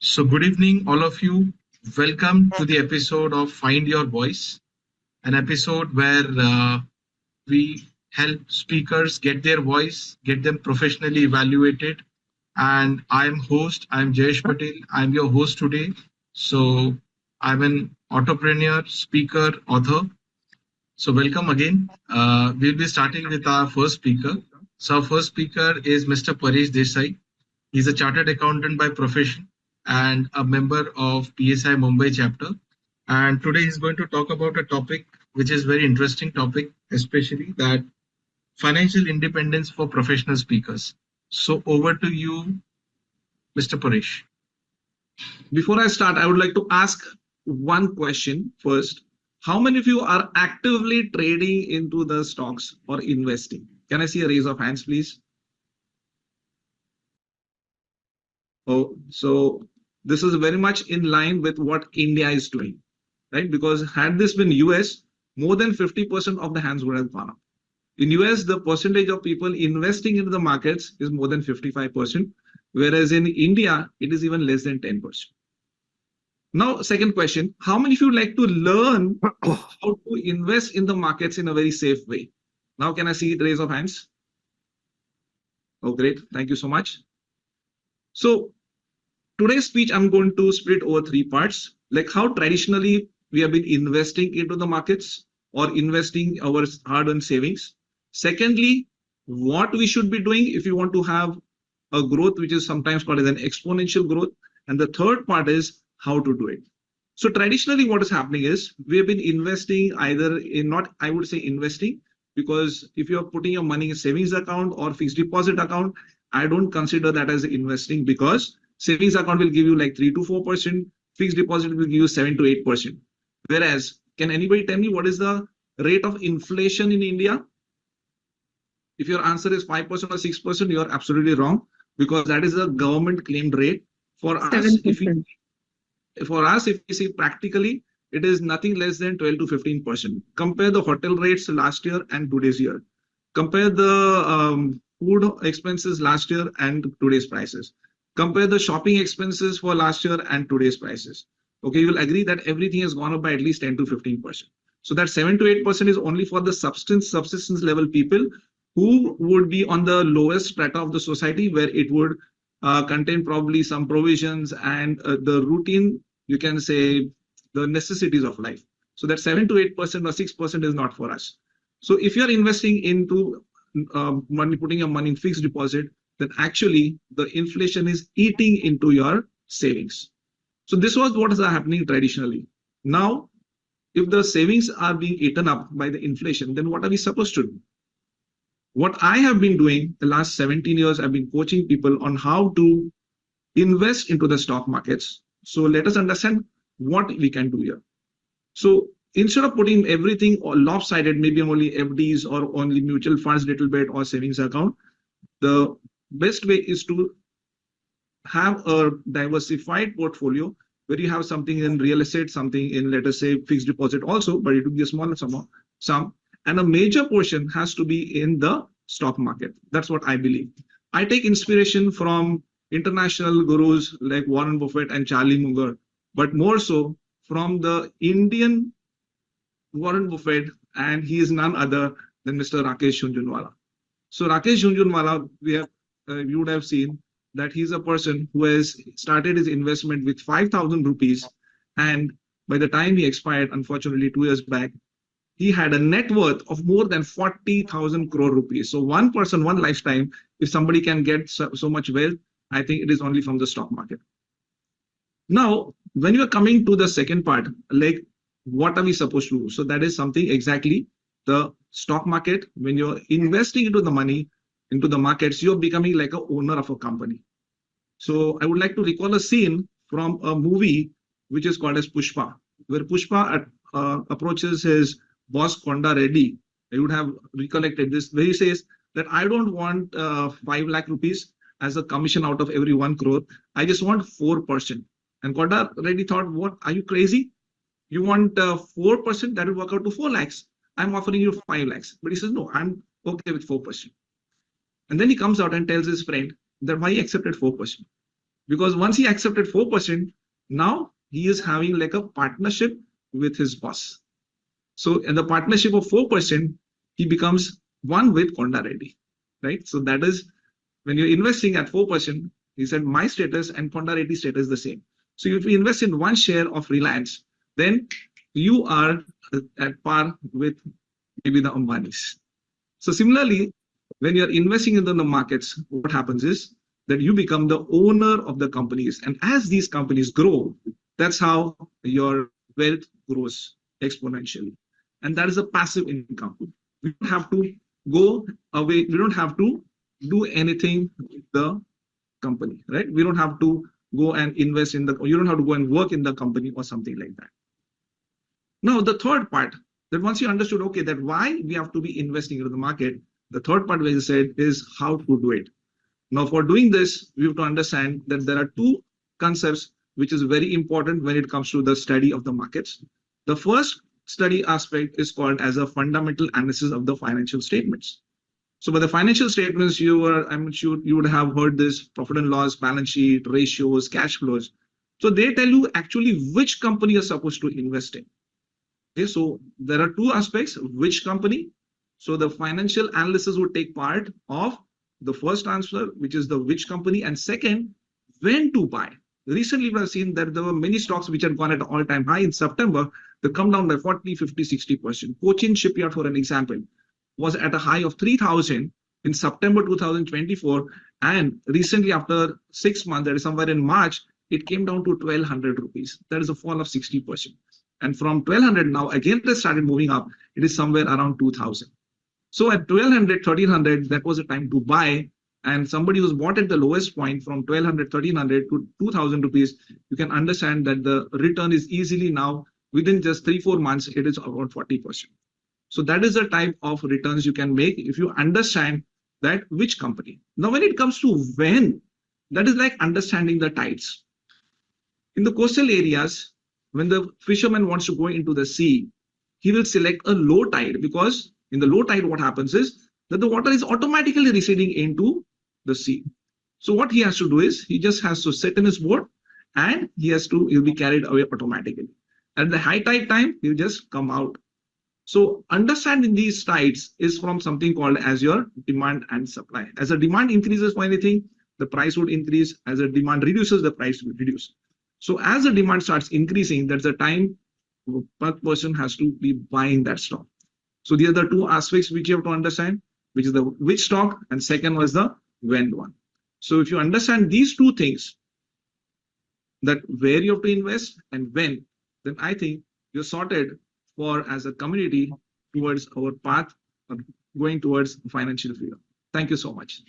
So, good evening, all of you. Welcome to the episode of Find Your Voice, an episode where we help speakers get their voice, get them professionally evaluated. And I'm Jayesh Patel. I'm your host today. So, I'm an entrepreneur, speaker, author. So, welcome again. We'll be starting with our first speaker. So, our first speaker is Mr. Paresh Desai. He's a chartered accountant by profession and a member of PSAI Mumbai chapter. And today he's going to talk about a topic which is very interesting topic, especially that financial independence for professional speakers. So over to you, Mr. Paresh. Before I start, I would like to ask one question first. How many of you are actively trading into the stocks or investing? Can I see a raise of hands, please? Oh, so this is very much in line with what India is doing, right? Because had this been US, more than 50% of the hands would have gone up. In US, the percentage of people investing into the markets is more than 55%, whereas in India, it is even less than 10%. Now, second question, how many of you like to learn how to invest in the markets in a very safe way? Now, can I see the raise of hands? Oh, great. Thank you so much. So today's speech, I'm going to split over three parts, like how traditionally we have been investing into the markets or investing our hard-earned savings. Secondly, what we should be doing if you want to have a growth, which is sometimes called as an exponential growth. And the third part is how to do it. So traditionally, what is happening is we have been investing either in not, I would say investing, because if you're putting your money in savings account or fixed deposit account, I don't consider that as investing because savings account will give you like 3 to 4%, fixed deposit will give you 7 to 8%. Whereas, can anybody tell me what is the rate of inflation in India? If your answer is 5% or 6%, you are absolutely wrong because that is the government claimed rate. For us, if we see practically, it is nothing less than 12 to 15%. Compare the hotel rates last year and today's year. Compare the food expenses last year and today's prices. Compare the shopping expenses for last year and today's prices. Okay, you will agree that everything has gone up by at least 10 to 15%. So that 7 to 8% is only for the subsistence level people who would be on the lowest strata of the society, where it would contain probably some provisions and the routine, you can say, the necessities of life. So that 7 to 8% or 6% is not for us. So if you're investing into money, putting your money in fixed deposit, then actually the inflation is eating into your savings. So this was what is happening traditionally. Now, if the savings are being eaten up by the inflation, then what are we supposed to do? What I have been doing the last 17 years, I've been coaching people on how to invest into the stock markets. So let us understand what we can do here. So instead of putting everything or lopsided, maybe only FDs or only mutual funds little bit or savings account, the best way is to have a diversified portfolio where you have something in real estate, something in, let us say, fixed deposit also, but it will be a smaller sum, and a major portion has to be in the stock market. That's what I believe. I take inspiration from international gurus like Warren Buffett and Charlie Munger, but more so from the Indian Warren Buffett, and he is none other than Mr. Rakesh Jhunjhunwala. So Rakesh Jhunjhunwala, you would have seen that he's a person who has started his investment with 5,000 rupees, and by the time he expired, unfortunately 2 years back, he had a net worth of more than 40,000 crore rupees. So one person, one lifetime, if somebody can get so much wealth, I think it is only from the stock market. Now, when you are coming to the second part, like what are we supposed to do? So that is something exactly the stock market. When you're investing into the money, into the markets, you're becoming like an owner of a company. So I would like to recall a scene from a movie which is called as Pushpa, where Pushpa approaches his boss Konda Reddy. You would have recollected this, where he says that I don't want 5 lakh rupees as a commission out of every 1 crore. I just want 4%. And Konda Reddy thought, what, are you crazy? You want 4%? That will work out to 4 lakhs. I'm offering you 5 lakhs. But he says, no, I'm okay with 4%. And then he comes out and tells his friend that why he accepted 4%. because once he accepted 4%, now he is having like a partnership with his boss. So in the partnership of 4%, he becomes one with Konda Reddy, right? So that is when you're investing at 4%, he said my status and Konda Reddy status is the same. So if you invest in one share of Reliance, then you are at par with maybe the Ambanis. So similarly, when you're investing in the markets, what happens is that you become the owner of the companies. And as these companies grow, that's how your wealth grows exponentially. And that is a passive income. We don't have to go away. We don't have to do anything with the company, right? We don't have to go and invest in the, you don't have to go and work in the company or something like that. Now, the third part, that once you understood, okay, that why we have to be investing into the market, the third part, where you said, is how to do it. Now, for doing this, we have to understand that there are two concepts which is very important when it comes to the study of the markets. The first study aspect is called as a fundamental analysis of the financial statements. So by the financial statements, I'm sure you would have heard this: profit and loss, balance sheet, ratios, cash flows. So they tell you actually which company you're supposed to invest in. Okay, so there are two aspects: which company. So the financial analysis would take part of the first answer, which is the which company, and second, when to buy. Recently, we have seen that there were many stocks which had gone at an all-time high in September. They come down by 40, 50, 60%. Cochin Shipyard, for an example, was at a high of 3,000 in September 2024. And recently, after 6 months, that is somewhere in March, it came down to 1,200 rupees. That is a fall of 60%. And from 1,200 now, again, it started moving up. It is somewhere around 2,000. So at 1,200, 1,300, that was a time to buy. And somebody who's bought at the lowest point from 1,200, 1,300 to 2,000 rupees, you can understand that the return is easily now within just 3-4 months, it is about 40%. So that is the type of returns you can make if you understand that which company. Now, when it comes to when, that is like understanding the tides. In the coastal areas, when the fisherman wants to go into the sea, he will select a low tide, because in the low tide, what happens is that the water is automatically receding into the sea. So what he has to do is he just has to sit in his boat and he'll be carried away automatically. At the high tide time, he'll just come out. So understanding these tides is from something called as your demand and supply. As the demand increases for anything, the price would increase. As the demand reduces, the price will reduce. So as the demand starts increasing, that's the time per person has to be buying that stock. So these are the two aspects which you have to understand, which is the which stock, and second was the when one. So if you understand these two things, that where you have to invest and when, then I think you're sorted for as a community towards our path of going towards financial freedom. Thank you so much.